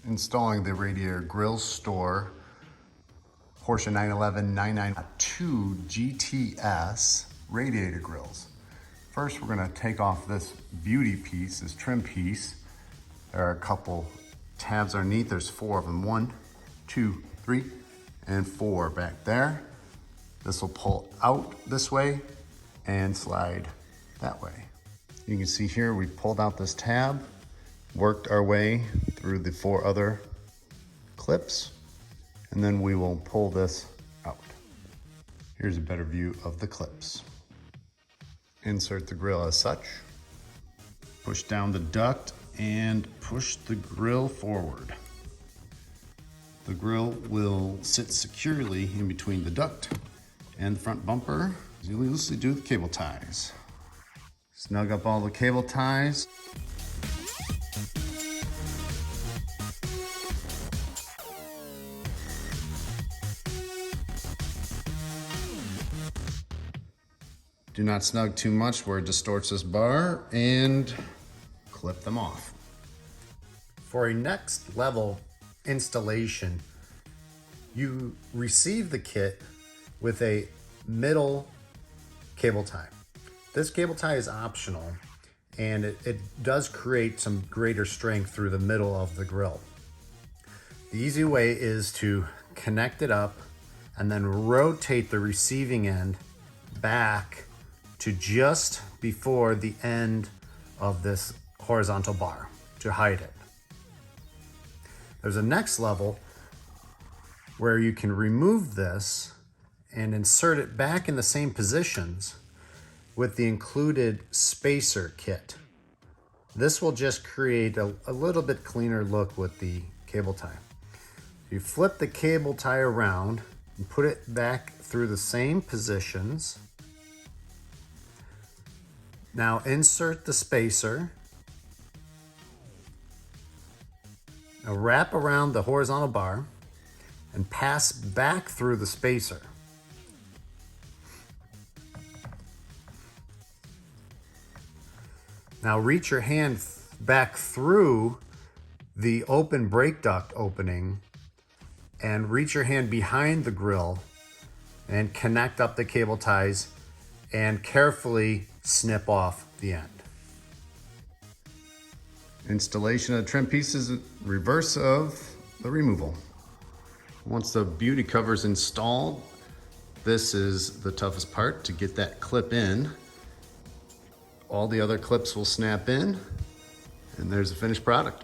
installing the Radiator Grille store Porsche 911 992 GTS radiator grills. First, we're gonna take off this beauty piece, this trim piece. There are a couple tabs underneath. There's 4 of them. 1, 2, 3, and 4 back there. This will pull out this way and slide that way. You can see here we pulled out this tab, worked our way through the 4 other clips, and then we will pull this out. Here's a better view of the clips. Insert the grill as such, push down the duct and push the grill forward. The grill will sit securely in between the duct and the front bumper as you loosely do the cable ties. Snug up all the cable ties. Do not snug too much where it distorts this bar, and clip them off. For a next level installation, you receive the kit with a middle cable tie. This cable tie is optional, and it does create some greater strength through the middle of the grill. The easy way is to connect it up and then rotate the receiving end back to just before the end of this horizontal bar to hide it. There's a next level where you can remove this and insert it back in the same positions with the included spacer kit. This will just create a little bit cleaner look with the cable tie. You flip the cable tie around and put it back through the same positions. Now insert the spacer. Now wrap around the horizontal bar and pass back through the spacer. Now reach your hand back through the open brake duct opening and reach your hand behind the grill and connect up the cable ties and carefully snip off the end. Installation of the trim piece is reverse of the removal. Once the beauty cover is installed, this is the toughest part, to get that clip in. All the other clips will snap in, and there's the finished product.